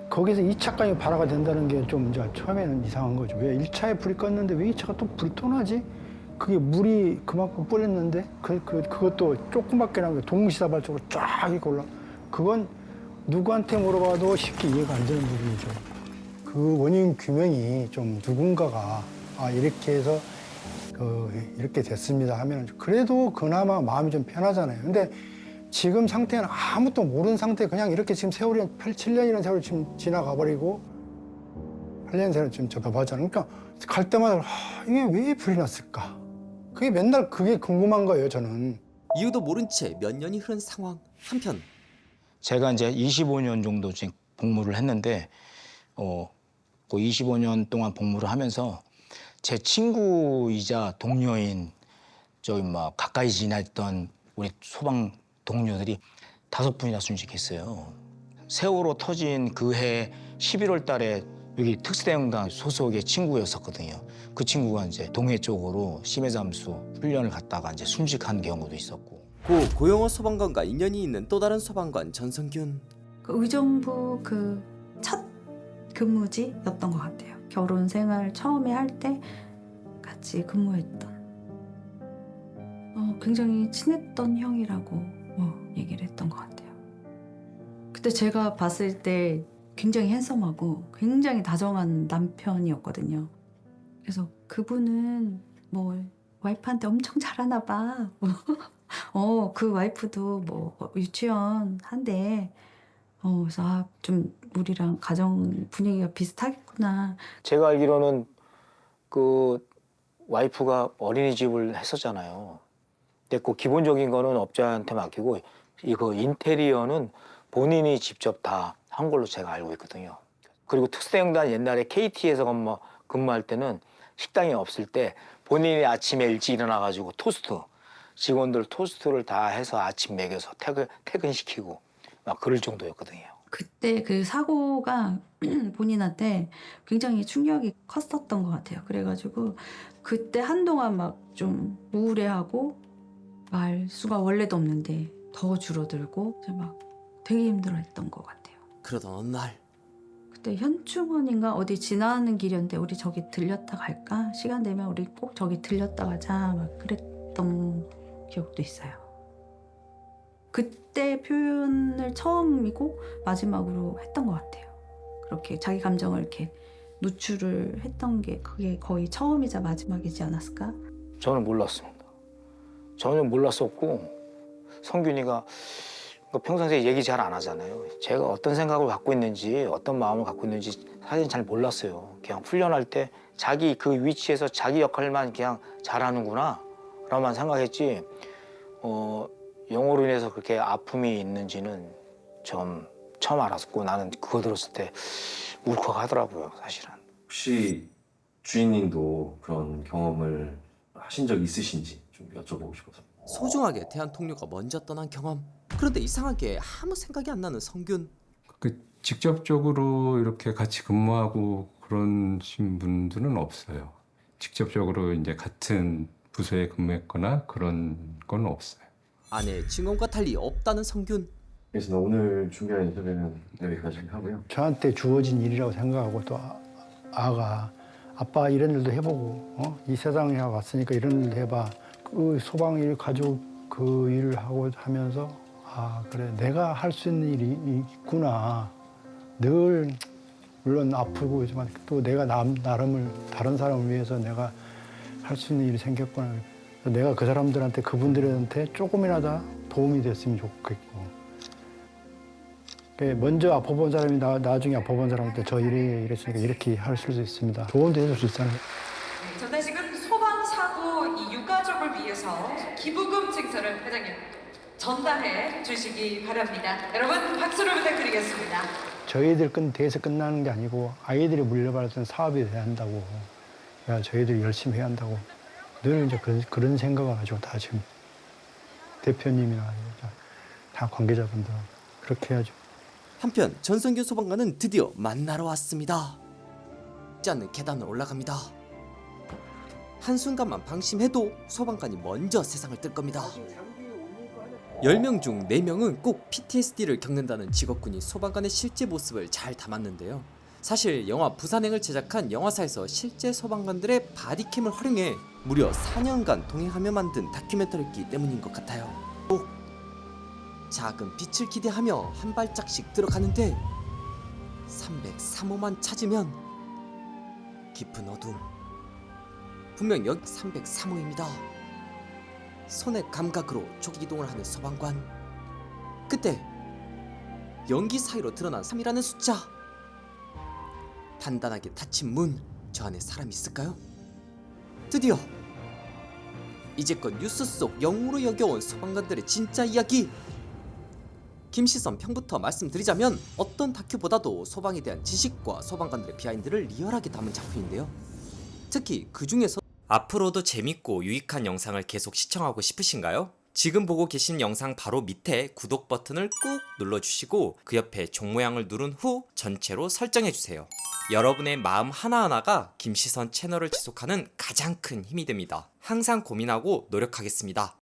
거기서 2차까지 발화가 된다는 게 좀 이제 처음에는 이상한 거죠. 왜 1차에 불이 껐는데 왜 2차가 또 불이 또 나지? 그게 물이 그만큼 뿌렸는데 그것도 조그맣게 나온 게 동시다발적으로 쫙 이렇게 올라. 그건 누구한테 물어봐도 쉽게 이해가 안 되는 부분이죠. 그 원인 규명이 좀 누군가가 이렇게 해서 이렇게 됐습니다 하면 그래도 그나마 마음이 좀 편하잖아요. 근데 지금 상태는 아무것도 모르는 상태 그냥 이렇게 지금 세월이 7년이라는 세월이 지금 지나가 버리고 8년 세월을 지금 접어봤잖아요. 그러니까 갈 때마다 이게 왜 불이 났을까? 그게 맨날 그게 궁금한 거예요, 저는. 이유도 모른 채 몇 년이 흐른 상황. 한편 제가 이제 25년 정도 지금 복무를 했는데 그 25년 동안 복무를 하면서 제 친구이자 동료인 저기 막 가까이 지냈던 우리 소방 동료들이 5분이나 순직했어요. 세월호 터진 그 해 11월 달에 여기 특수대응단 소속의 친구였었거든요. 그 친구가 이제 동해 쪽으로 심해잠수 훈련을 갔다가 이제 순직한 경우도 있었고. 고 고영호 소방관과 인연이 있는 또 다른 소방관 전성균. 그 의정부 그 첫 근무지였던 것 같아요. 결혼 생활 처음에 할 때 같이 근무했던. 굉장히 친했던 형이라고 얘기를 했던 것 같아요. 그때 제가 봤을 때 굉장히 핸섬하고 굉장히 다정한 남편이었거든요. 그래서 그분은 뭐 와이프한테 엄청 잘하나 봐. 그 와이프도 뭐 유치원 한대. 그래서 좀 우리랑 가정 분위기가 비슷하겠구나. 제가 알기로는 그 와이프가 어린이집을 했었잖아요. 근데 그 기본적인 거는 업자한테 맡기고 이거 인테리어는 본인이 직접 다 한 걸로 제가 알고 있거든요. 그리고 특수대응단 옛날에 KT에서 근무할 때는 식당이 없을 때 본인이 아침에 일찍 일어나가지고 토스트, 직원들 토스트를 다 해서 아침 먹여서 퇴근시키고 막 그럴 정도였거든요. 그때 그 사고가 본인한테 굉장히 충격이 컸었던 것 같아요. 그래가지고 그때 한동안 막 좀 우울해하고 말수가 원래도 없는데 더 줄어들고 막 되게 힘들어했던 것 같아요. 그러던 어느 날 그때 그때 현충원인가 어디 지나는 길이었는데 우리 저기 들렸다 갈까? 시간 되면 우리 꼭 저기 들렸다 가자 막 그랬던 기억도 있어요. 그때 표현을 처음이고 마지막으로 했던 것 같아요. 그렇게 자기 감정을 이렇게 노출을 했던 게 그게 거의 처음이자 마지막이지 않았을까? 저는 몰랐습니다. 전혀 몰랐었고 성균이가 평상시에 얘기 잘 안 하잖아요. 제가 어떤 생각을 갖고 있는지 어떤 마음을 갖고 있는지 사실 잘 몰랐어요. 그냥 훈련할 때 자기 그 위치에서 자기 역할만 그냥 잘하는구나 라고만 생각했지 영어로 인해서 그렇게 아픔이 있는지는 처음 알았고 나는 그거 들었을 때 울컥하더라고요 사실은. 혹시 주인님도 그런 경험을 하신 적 있으신지 좀 여쭤보고 싶어서. 소중하게 대한통료가 먼저 떠난 경험. 그런데 이상하게 아무 생각이 안 나는 성균. 직접적으로 이렇게 같이 근무하고 그런 분들은 없어요. 직접적으로 이제 같은 부서에 근무했거나 그런 건 없어요. 아내 증언과 달리 없다는 성균. 그래서 오늘 준비한 인터뷰는 여기까지 하고요. 저한테 주어진 일이라고 생각하고 또 아가 아빠 이런 일도 해보고 이 세상에 왔으니까 이런 일도 해봐. 그 소방일 가족 그 일을 하고 하면서 아 그래 내가 할 수 있는 일이 있구나. 늘 물론 아프고 있지만 또 내가 나름을 다른 사람을 위해서 내가 할 수 있는 일이 생겼구나. 내가 그 사람들한테 그분들한테 조금이라도 도움이 됐으면 좋겠고. 먼저 아파본 사람이 나중에 아파본 사람한테 저 이랬으니까 이렇게 할 수도 있습니다. 조언도 해줄 수 있잖아요. 저는 지금 소방사고 이 유가족을 위해서 기부금 증서를 회장님 전달해 주시기 바랍니다. 여러분 박수를 부탁드리겠습니다. 저희들 대해서 끝나는 게 아니고 아이들이 물려받았던 사업이 돼야 한다고. 저희들이 열심히 해야 한다고. 늘 이제 그런 생각을 가지고 다 지금 대표님이나 다 관계자분들 그렇게 해야죠. 한편 전성균 소방관은 드디어 만나러 왔습니다. 쉽지 않는 계단을 올라갑니다. 한순간만 방심해도 소방관이 먼저 세상을 뜰 겁니다. 10명 중 4명은 꼭 PTSD를 겪는다는 직업군인 소방관의 실제 모습을 잘 담았는데요. 사실 영화 부산행을 제작한 영화사에서 실제 소방관들의 바디캠을 활용해 무려 4년간 동행하며 만든 다큐멘터리이기 때문인 것 같아요. 작은 빛을 기대하며 한 발짝씩 들어가는데 303호만 찾으면 깊은 어둠. 분명 여기 303호입니다. 손의 감각으로 조기 이동을 하는 소방관. 그때 연기 사이로 드러난 3이라는 숫자. 단단하게 닫힌 문. 저 안에 사람이 있을까요? 드디어 이제껏 뉴스 속 영웅으로 여겨온 소방관들의 진짜 이야기. 김시선 평부터 말씀드리자면 어떤 다큐보다도 소방에 대한 지식과 소방관들의 비하인드를 리얼하게 담은 작품인데요. 특히 그 중에서 앞으로도 재밌고 유익한 영상을 계속 시청하고 싶으신가요? 지금 보고 계신 영상 바로 밑에 구독 버튼을 꾹 눌러주시고 그 옆에 종 모양을 누른 후 전체로 설정해주세요. 여러분의 마음 하나하나가 김시선 채널을 지속하는 가장 큰 힘이 됩니다. 항상 고민하고 노력하겠습니다.